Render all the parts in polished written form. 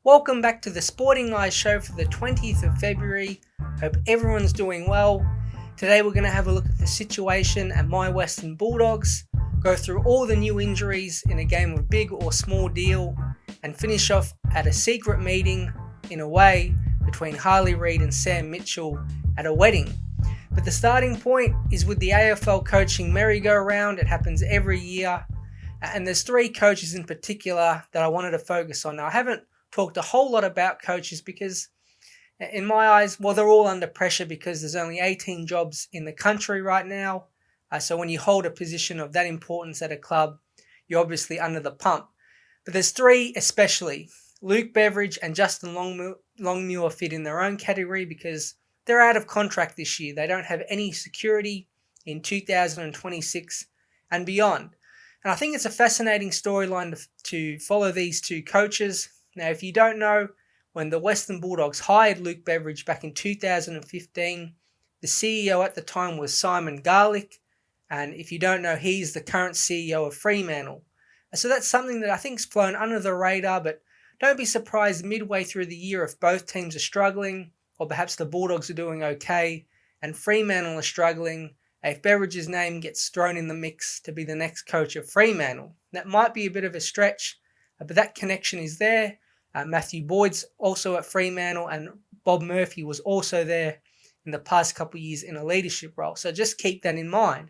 Welcome back to the Sporting Eyes show for the 20th of February. Hope everyone's doing well. Today we're going to have a look at the situation at my Western Bulldogs, go through all the new injuries in a game of big or small deal, and finish off at a secret meeting in a way between Harley, Reid and Sam Mitchell at a wedding. But the starting point is with the AFL coaching merry-go-round. It happens every year. And there's three coaches in particular that I wanted to focus on. Now, I haven't talked a whole lot about coaches because in my eyes, well, they're all under pressure because there's only 18 jobs in the country right now. So when you hold a position of that importance at a club, you're obviously under the pump. But there's three especially. Luke Beveridge and Justin Longmuir fit in their own category because they're out of contract this year. They don't have any security in 2026 and beyond. And I think it's a fascinating storyline to follow these two coaches. Now, if you don't know, when the Western Bulldogs hired Luke Beveridge back in 2015, the CEO at the time was Simon Garlick. And if you don't know, he's the current CEO of Fremantle. So that's something that I think's flown under the radar, but don't be surprised midway through the year if both teams are struggling, or perhaps the Bulldogs are doing okay, and Fremantle are struggling. If Beveridge's name gets thrown in the mix to be the next coach of Fremantle. That might be a bit of a stretch, but that connection is there. Matthew Boyd's also at Fremantle, and Bob Murphy was also there in the past couple of years in a leadership role. So just keep that in mind.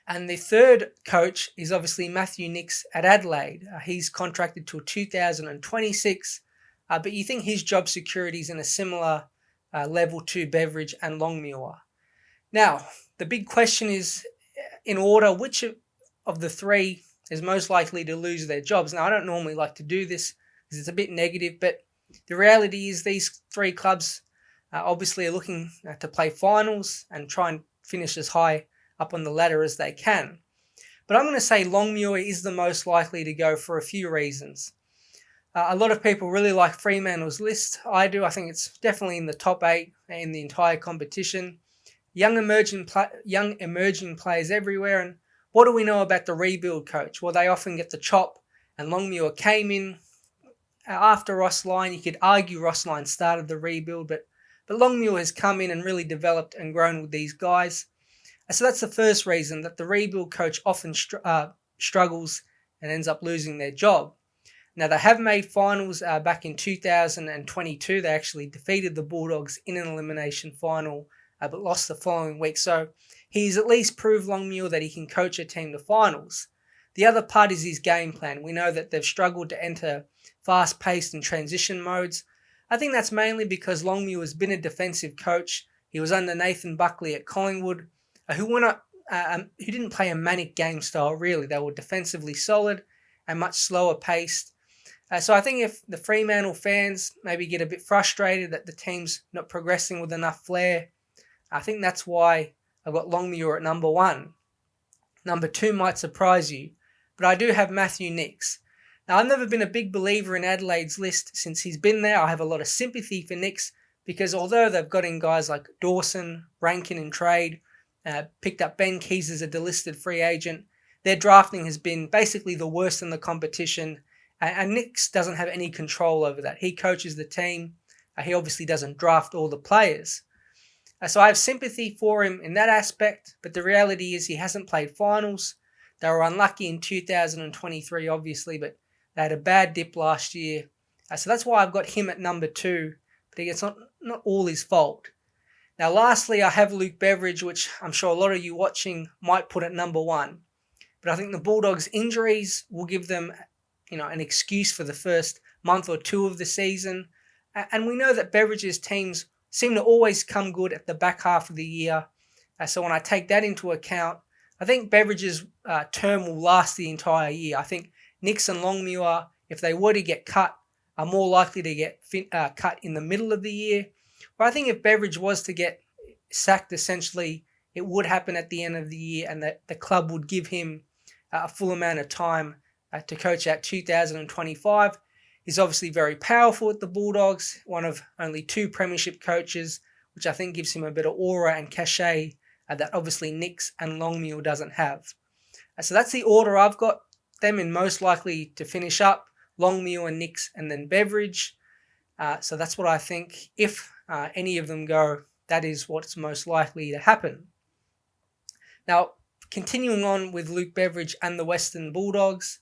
And the third coach is obviously Matthew Nicks at Adelaide. He's contracted till 2026, but you think his job security is in a similar level to Beveridge and Longmuir. Now, the big question is, in order, which of the three is most likely to lose their jobs? Now, I don't normally like to do this because it's a bit negative, but the reality is these three clubs obviously are looking to play finals and try and finish as high up on the ladder as they can. But I'm going to say Longmuir is the most likely to go for a few reasons. A lot of people really like Fremantle's list. I do. I think it's definitely in the top 8 in the entire competition. Young emerging players everywhere. And what do we know about the rebuild coach? Well, they often get the chop, and Longmuir came in after Ross Lyon. You could argue Ross Lyon started the rebuild, but Longmuir has come in and really developed and grown with these guys. So that's the first reason, that the rebuild coach often struggles and ends up losing their job. Now, they have made finals back in 2022. They actually defeated the Bulldogs in an elimination final, but lost the following week. So he's at least proved Longmuir that he can coach a team to finals. The other part is his game plan. We know that they've struggled to enter fast-paced and transition modes. I think that's mainly because Longmuir has been a defensive coach. He was under Nathan Buckley at Collingwood, who didn't play a manic game style, really. They were defensively solid and much slower paced. So I think if the Fremantle fans maybe get a bit frustrated that the team's not progressing with enough flair, I think that's why I've got Longmuir at number 1. Number 2 might surprise you, but I do have Matthew Nicks. Now, I've never been a big believer in Adelaide's list since he's been there. I have a lot of sympathy for Nicks because although they've got in guys like Dawson, Rankin in trade, picked up Ben Keys as a delisted free agent, their drafting has been basically the worst in the competition, and Nicks doesn't have any control over that. He coaches the team. He obviously doesn't draft all the players. So I have sympathy for him in that aspect, but the reality is he hasn't played finals. They were unlucky in 2023, obviously, but they had a bad dip last year. So that's why I've got him at number 2, but it's not all his fault. Now, lastly, I have Luke Beveridge, which I'm sure a lot of you watching might put at number 1. But I think the Bulldogs' injuries will give them, an excuse for the first month or 2 of the season. And we know that Beveridge's teams seem to always come good at the back half of the year. So when I take that into account, I think Beveridge's term will last the entire year. I think Nicks and Longmuir, if they were to get cut, are more likely to get cut in the middle of the year. But I think if Beveridge was to get sacked, essentially, it would happen at the end of the year, and that the club would give him a full amount of time to coach out 2025. He's obviously very powerful at the Bulldogs, one of only 2 premiership coaches, which I think gives him a bit of aura and cachet that obviously Nicks and Longmuir doesn't have. So that's the order I've got them in most likely to finish up. Longmuir, Nix, and then Beveridge. So that's what I think. If any of them go, that is what's most likely to happen. Now, continuing on with Luke Beveridge and the Western Bulldogs,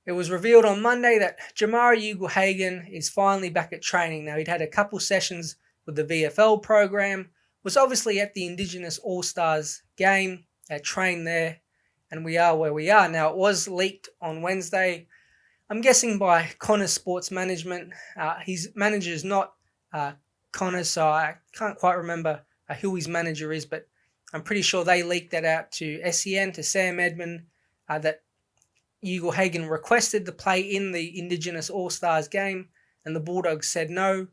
it was revealed on Monday that Jamarra Ugle-Hagan is finally back at training. Now, he'd had a couple sessions with the VFL program, was obviously at the Indigenous All-Stars game, trained there, and we are where we are. Now, it was leaked on Wednesday, I'm guessing by Connor's Sports Management. His manager is not Connor, so I can't quite remember who his manager is, but I'm pretty sure they leaked that out to SEN, to Sam Edmund, that Ugle-Hagan requested to play in the Indigenous All-Stars game, and the Bulldogs said no.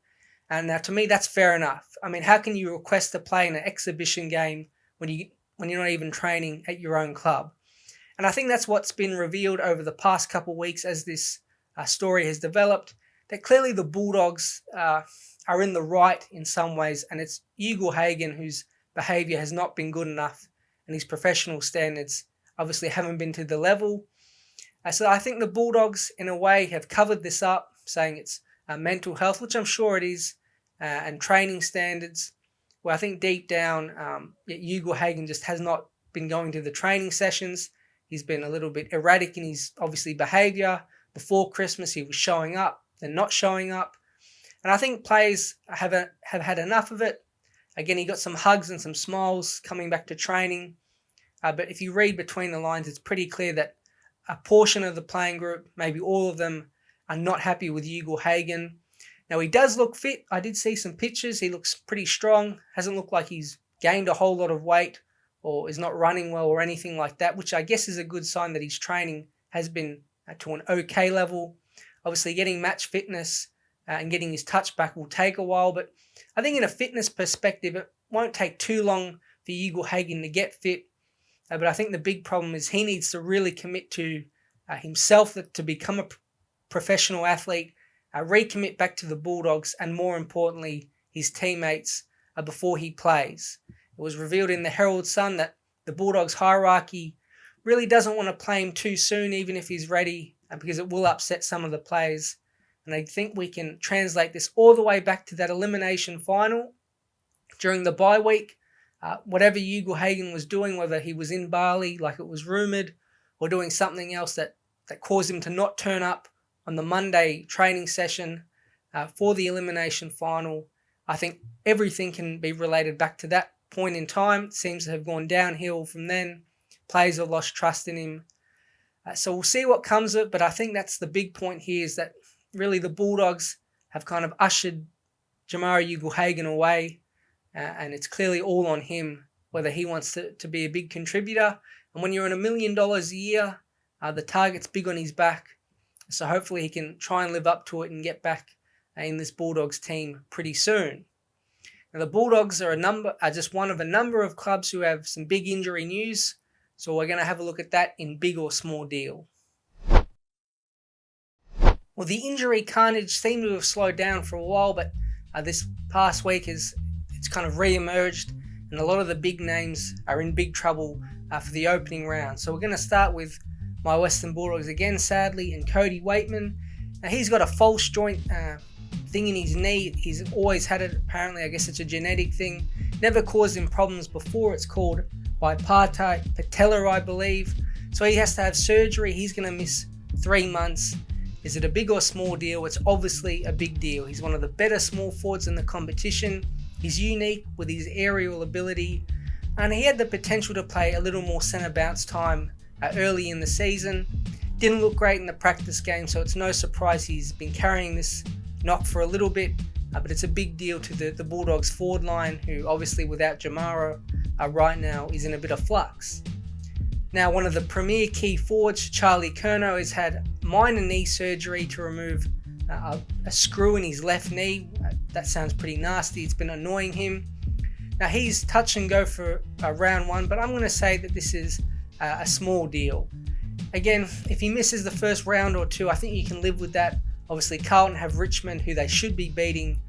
And now, to me, that's fair enough. I mean, how can you request to play in an exhibition game when you're not even training at your own club? And I think that's what's been revealed over the past couple of weeks as this story has developed, that clearly the Bulldogs are in the right in some ways, and it's Ugle-Hagan whose behaviour has not been good enough, and his professional standards obviously haven't been to the level. So I think the Bulldogs, in a way, have covered this up, saying it's mental health, which I'm sure it is, and training standards. Well, I think deep down, Ugle-Hagan just has not been going to the training sessions. He's been a little bit erratic in his, obviously, behaviour. Before Christmas, he was showing up, then not showing up. And I think players have had enough of it. Again, he got some hugs and some smiles coming back to training. But if you read between the lines, it's pretty clear that a portion of the playing group, maybe all of them, are not happy with Ugle-Hagan. Now, he does look fit. I did see some pictures. He looks pretty strong. Hasn't looked like he's gained a whole lot of weight or is not running well or anything like that, which I guess is a good sign that his training has been to an okay level. Obviously, getting match fitness and getting his touch back will take a while, but I think in a fitness perspective, it won't take too long for Ugle-Hagan to get fit. But I think the big problem is he needs to really commit to himself to become a professional athlete, recommit back to the Bulldogs, and more importantly, his teammates before he plays. It was revealed in the Herald Sun that the Bulldogs hierarchy really doesn't want to play him too soon, even if he's ready, because it will upset some of the players. And I think we can translate this all the way back to that elimination final during the bye week. Whatever Ugle-Hagan was doing, whether he was in Bali, like it was rumoured, or doing something else that caused him to not turn up on the Monday training session for the elimination final, I think everything can be related back to that point in time. It seems to have gone downhill from then. Players have lost trust in him. So we'll see what comes of it, but I think that's the big point here, is that really the Bulldogs have kind of ushered Jamarra Ugle-Hagan away, and it's clearly all on him, whether he wants to be a big contributor. And when you're on $1 million a year, the target's big on his back. So hopefully he can try and live up to it and get back in this Bulldogs team pretty soon. Now, the Bulldogs are just one of a number of clubs who have some big injury news. So we're going to have a look at that in big or small deal. Well, the injury carnage seemed to have slowed down for a while, but this past week it's kind of re-emerged, and a lot of the big names are in big trouble for the opening round. So we're going to start with my Western Bulldogs again, sadly, and Cody Waitman. Now, he's got a false joint thing in his knee. He's always had it, apparently. I guess it's a genetic thing. Never caused him problems before. It's called bipartite patella, I believe. So he has to have surgery. He's going to miss 3 months. Is it a big or small deal? It's obviously a big deal. He's one of the better small forwards in the competition. He's unique with his aerial ability, and he had the potential to play a little more centre bounce time early in the season. Didn't look great in the practice game, so it's no surprise he's been carrying this knock for a little bit, but it's a big deal to the Bulldogs forward line, who obviously without Jamarra right now is in a bit of flux. Now, one of the premier key forwards, Charlie Curnow, has had minor knee surgery to remove a screw in his left knee. That sounds pretty nasty. It's been annoying him. Now, he's touch and go for round one, but I'm going to say that this is a small deal. Again, if he misses the first round or two, I think you can live with that. Obviously, Carlton have Richmond, who they should be beating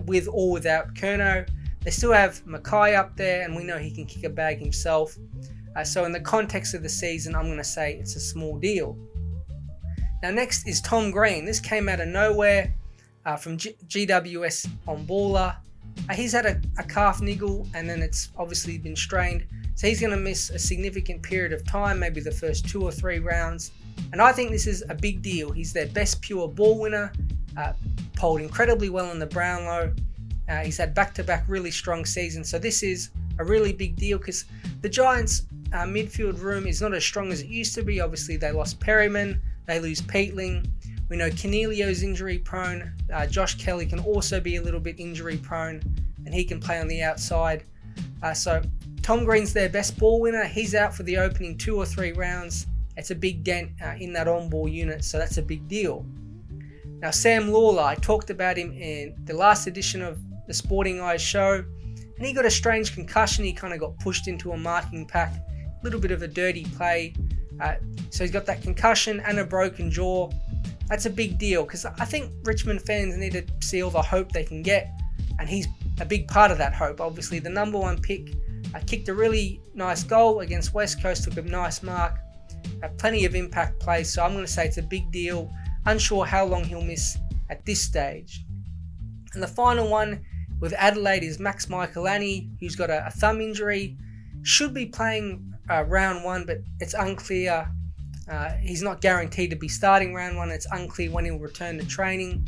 with or without Curnow. They still have Mackay up there, and we know he can kick a bag himself. So in the context of the season, I'm going to say it's a small deal. Now next is Tom Green. This came out of nowhere from GWS on Baller. He's had a calf niggle and then it's obviously been strained. So he's going to miss a significant period of time, maybe the first 2 or 3 rounds. And I think this is a big deal. He's their best pure ball winner, polled incredibly well in the Brownlow. He's had back-to-back really strong seasons. So this is a really big deal because the Giants' midfield room is not as strong as it used to be. Obviously, they lost Perryman. They lose Peatling. We know Cornelio's injury prone. Josh Kelly can also be a little bit injury prone and he can play on the outside. So Tom Green's their best ball winner. He's out for the opening 2 or 3 rounds. It's a big dent in that on-ball unit, so that's a big deal. Now Sam Lawler, I talked about him in the last edition of the Sporting Eyes show, and he got a strange concussion. He kind of got pushed into a marking pack, a little bit of a dirty play. So he's got that concussion and a broken jaw. That's a big deal because I think Richmond fans need to see all the hope they can get, and he's a big part of that hope. Obviously, the number 1 pick kicked a really nice goal against West Coast, took a nice mark, plenty of impact plays, so I'm going to say it's a big deal. Unsure how long he'll miss at this stage. And the final one with Adelaide is Max Michelani, who's got a thumb injury. Should be playing round 1, but it's unclear. He's not guaranteed to be starting round 1. It's unclear when he'll return to training.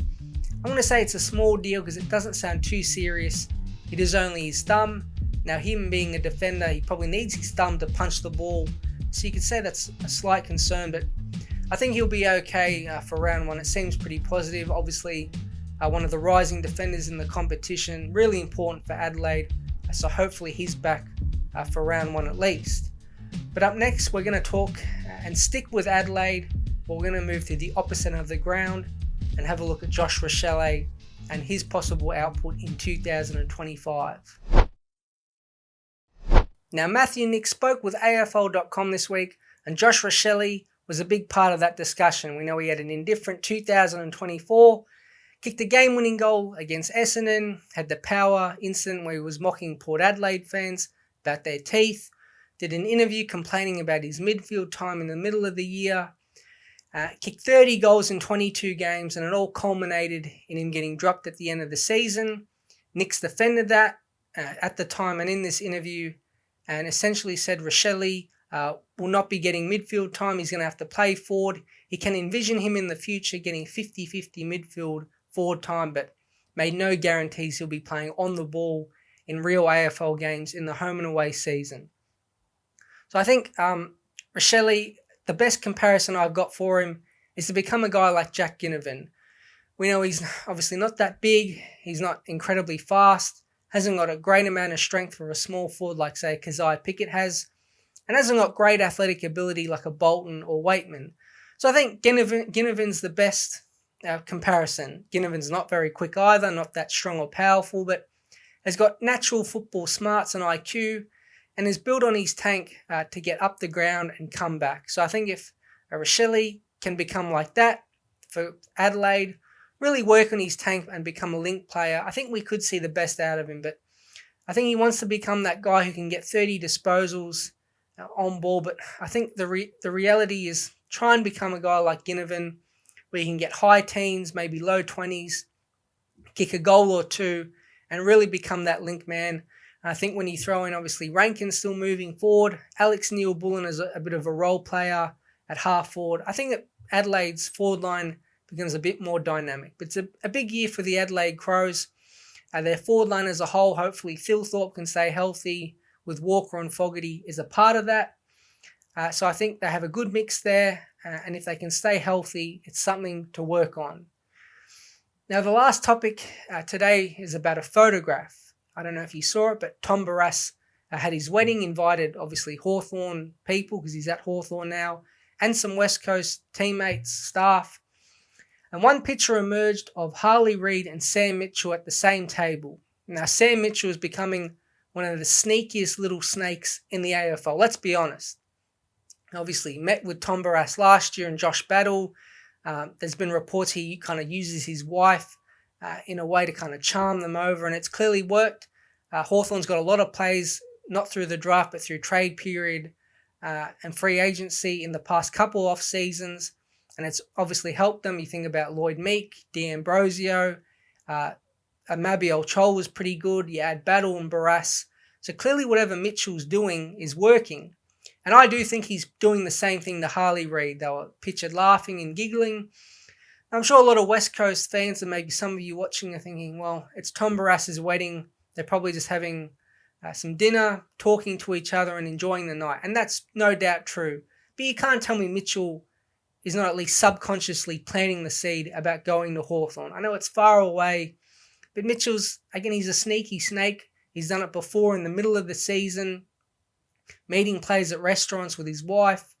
I'm going to say it's a small deal because it doesn't sound too serious. It is only his thumb. Now, him being a defender, he probably needs his thumb to punch the ball. So you could say that's a slight concern, but I think he'll be okay for round 1. It seems pretty positive. Obviously, one of the rising defenders in the competition, really important for Adelaide. So hopefully he's back for round 1 at least. But up next, we're going to talk and stick with Adelaide. But we're going to move to the opposite of the ground and have a look at Josh Rachele and his possible output in 2025. Now, Matthew Nick spoke with AFL.com this week, and Josh Rachele was a big part of that discussion. We know he had an indifferent 2024, kicked a game-winning goal against Essendon, had the power incident where he was mocking Port Adelaide fans about their teeth, did an interview complaining about his midfield time in the middle of the year, kicked 30 goals in 22 games, and it all culminated in him getting dropped at the end of the season. Nick's defended that at the time and in this interview, and essentially said Rachele will not be getting midfield time. He's going to have to play forward. He can envision him in the future getting 50-50 midfield forward time, but made no guarantees he'll be playing on the ball in real AFL games in the home and away season. So I think Rachele, the best comparison I've got for him is to become a guy like Jack Ginnivan. We know he's obviously not that big. He's not incredibly fast. Hasn't got a great amount of strength for a small forward like, say, Kazai Pickett has, and hasn't got great athletic ability like a Bolton or Waitman. So I think Ginnivan's the best comparison. Ginnivan's not very quick either, not that strong or powerful, but has got natural football smarts and IQ, and is built on his tank to get up the ground and come back. So I think if Rachele can become like that for Adelaide, really work on his tank and become a link player, I think we could see the best out of him. But I think he wants to become that guy who can get 30 disposals on ball. But I think the reality is try and become a guy like Ginnivan, where you can get high teens, maybe low 20s, kick a goal or 2, and really become that link man. And I think when you throw in, obviously, Rankin still moving forward, Alex Neil-Bullen is a bit of a role player at half forward, I think that Adelaide's forward line becomes a bit more dynamic. But it's a big year for the Adelaide Crows. Their forward line as a whole, hopefully Thilthorpe can stay healthy with Walker and Fogarty is a part of that. So I think they have a good mix there. And if they can stay healthy, it's something to work on. Now, the last topic today is about a photograph. I don't know if you saw it, but Tom Barrass had his wedding, invited obviously Hawthorn people because he's at Hawthorn now, and some West Coast teammates, staff. And one picture emerged of Harley, Reid and Sam Mitchell at the same table. Now, Sam Mitchell is becoming one of the sneakiest little snakes in the AFL. Let's be honest. Obviously, met with Tom Barrass last year and Josh Battle. There's been reports he kind of uses his wife in a way to kind of charm them over, and it's clearly worked. Hawthorn's got a lot of plays, not through the draft, but through trade period and free agency in the past couple off seasons. and it's obviously helped them. You think about Lloyd Meek, D'Ambrosio, Mabiel Chol was pretty good. You add Battle and Barras. So clearly whatever Mitchell's doing is working. And I do think he's doing the same thing to Harley Reid. They were pictured laughing and giggling. I'm sure a lot of West Coast fans, and maybe some of you watching, are thinking, well, it's Tom Barras's wedding. They're probably just having some dinner, talking to each other and enjoying the night. And that's no doubt true. But you can't tell me Mitchell is not at least subconsciously planting the seed about going to Hawthorn. I know it's far away, but Mitchell's, again, he's a sneaky snake. He's done it before in the middle of the season, meeting players at restaurants with his wife.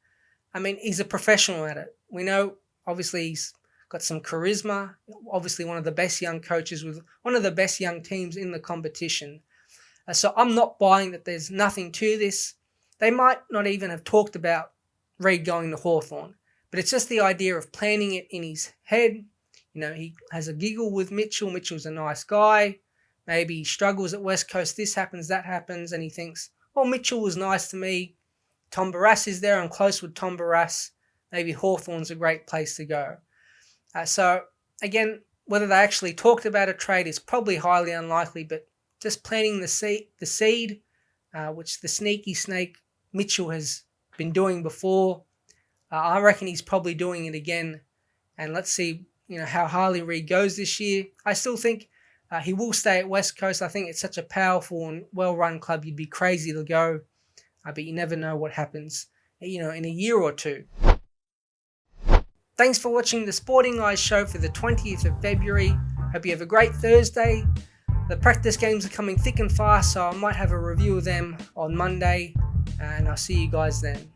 I mean, he's a professional at it. We know, obviously, he's got some charisma, obviously one of the best young coaches with one of the best young teams in the competition. So I'm not buying that there's nothing to this. They might not even have talked about Reid going to Hawthorn, but it's just the idea of planning it in his head. You know, he has a giggle with Mitchell. Mitchell's a nice guy. Maybe he struggles at West Coast. This happens, that happens. And he thinks, well, Mitchell was nice to me. Tom Barras is there. I'm close with Tom Barras. Maybe Hawthorn's a great place to go. So, again, whether they actually talked about a trade is probably highly unlikely, but just planting the seed, which the sneaky snake Mitchell has been doing before, I reckon he's probably doing it again. And let's see, how Harley Reid goes this year. I still think he will stay at West Coast. I think it's such a powerful and well-run club. You'd be crazy to go, but you never know what happens, in a year or two. Thanks for watching the Sporting Eyes show for the 20th of February. Hope you have a great Thursday. The practice games are coming thick and fast, so I might have a review of them on Monday, and I'll see you guys then.